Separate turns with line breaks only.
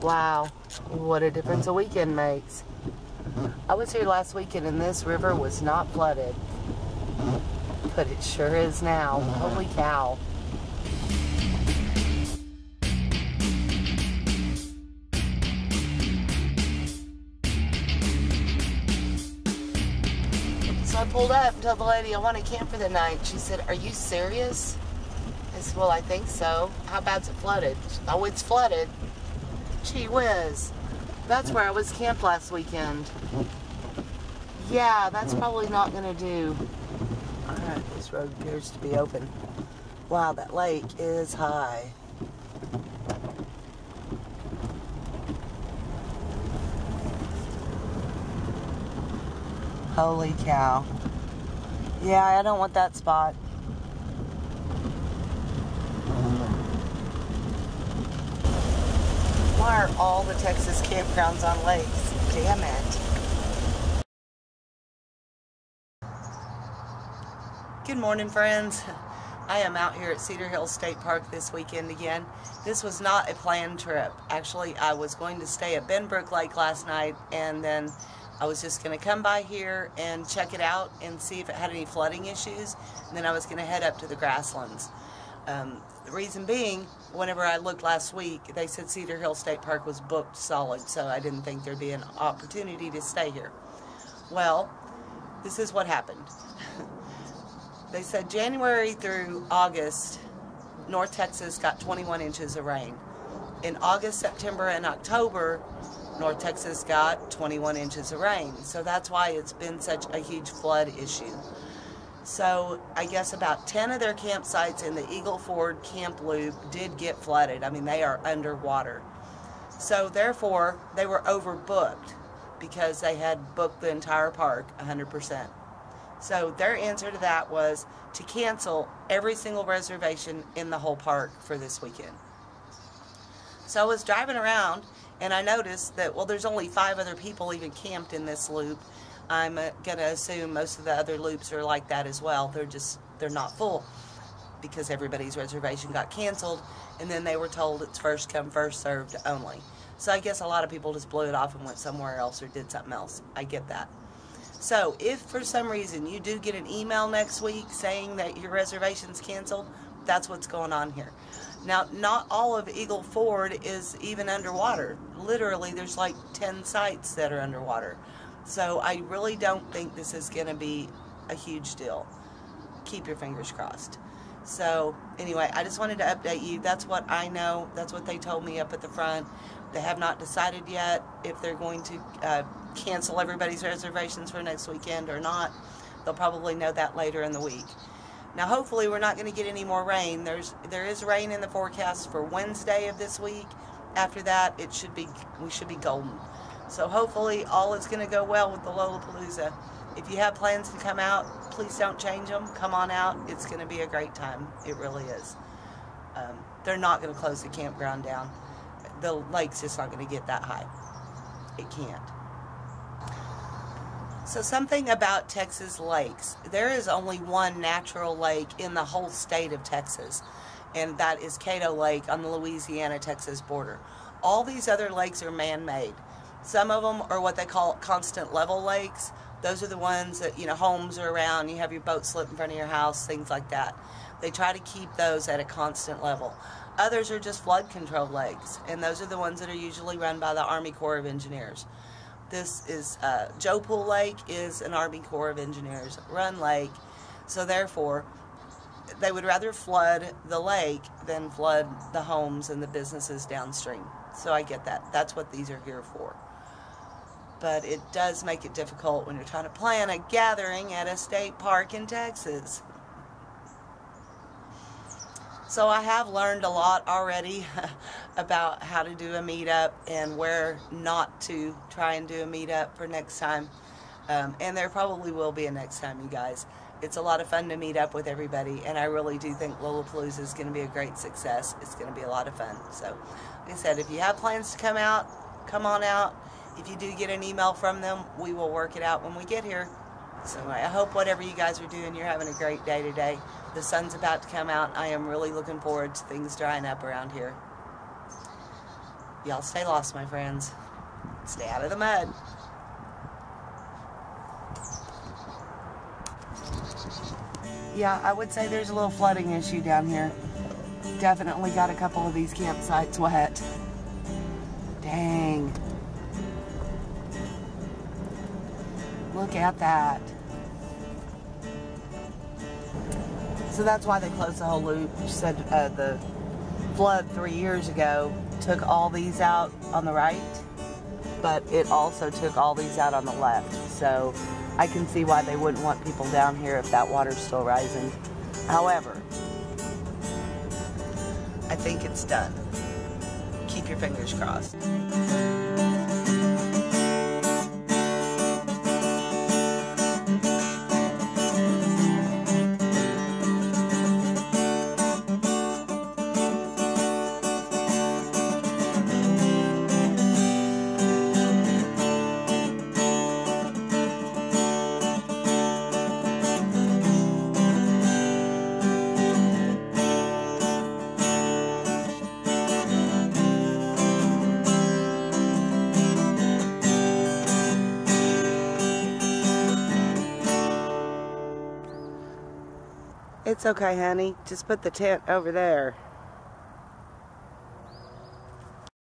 Wow, what a difference a weekend makes. I was here last weekend and this river was not flooded, but it sure is now. Holy cow. So I pulled up and told the lady I want to camp for the night. She said, "Are you serious?" I said, "Well, I think so." "How bad's it flooded?" "Oh, it's flooded." Gee whiz. That's where I was camped last weekend. Yeah, that's probably not going to do. Alright, this road appears to be open. Wow, that lake is high. Holy cow. Yeah, I don't want that spot. Why are all the Texas campgrounds on lakes? Damn it. Good morning, friends. I am out here at Cedar Hills State Park this weekend again. This was not a planned trip. Actually, I was going to stay at Benbrook Lake last night, and then I was just going to come by here and check it out and see if it had any flooding issues, and then I was going to head up to the grasslands. The reason being, whenever I looked last week, they said Cedar Hill State Park was booked solid, so I didn't think there'd be an opportunity to stay here. Well, this is what happened. They said January through August, North Texas got 21 inches of rain. In August, September, and October, North Texas got 21 inches of rain. So that's why it's been such a huge flood issue. So I guess about 10 of their campsites in the Eagle Ford Camp Loop did get flooded. I mean, they are underwater. So therefore, they were overbooked because they had booked the entire park 100%. So their answer to that was to cancel every single reservation in the whole park for this weekend. So I was driving around and I noticed that, well, there's only 5 other people even camped in this loop. I'm going to assume most of the other loops are like that as well. They're not full because everybody's reservation got canceled, and then they were told it's first come, first served only. So I guess a lot of people just blew it off and went somewhere else or did something else. I get that. So if for some reason you do get an email next week saying that your reservation's canceled, that's what's going on here. Now, not all of Eagle Ford is even underwater. Literally, there's like 10 sites that are underwater. So I really don't think this is going to be a huge deal. Keep your fingers crossed. So anyway, I just wanted to update you. That's what I know. That's what they told me up at the front. They have not decided yet if they're going to cancel everybody's reservations for next weekend or not. They'll probably know that later in the week. Now, hopefully, we're not going to get any more rain. There is rain in the forecast for Wednesday of this week. After that, we should be golden. So hopefully, all is going to go well with the Lolapalooza. If you have plans to come out, please don't change them. Come on out. It's going to be a great time. It really is. They're not going to close the campground down. The lake's just not going to get that high. It can't. So something about Texas lakes. There is only one natural lake in the whole state of Texas, and that is Cato Lake on the Louisiana-Texas border. All these other lakes are man-made. Some of them are what they call constant level lakes. Those are the ones that, you know, homes are around, you have your boat slip in front of your house, things like that. They try to keep those at a constant level. Others are just flood control lakes, and those are the ones that are usually run by the Army Corps of Engineers. This is, Joe Pool Lake is an Army Corps of Engineers run lake, so therefore, they would rather flood the lake than flood the homes and the businesses downstream. So I get that. That's what these are here for. But it does make it difficult when you're trying to plan a gathering at a state park in Texas. So I have learned a lot already about how to do a meetup and where not to try and do a meetup for next time. And there probably will be a next time, you guys. It's a lot of fun to meet up with everybody, and I really do think Lolapalooza is going to be a great success. It's going to be a lot of fun. So, like I said, if you have plans to come out, come on out. If you do get an email from them, we will work it out when we get here. So I hope whatever you guys are doing, you're having a great day today. The sun's about to come out. I am really looking forward to things drying up around here. Y'all stay lost, my friends. Stay out of the mud. Yeah, I would say there's a little flooding issue down here. Definitely got a couple of these campsites wet. Dang. Look at that. So that's why they closed the whole loop. She said the flood 3 years ago took all these out on the right, but it also took all these out on the left. So I can see why they wouldn't want people down here if that water's still rising. However, I think it's done. Keep your fingers crossed. It's okay, honey. Just put the tent over there.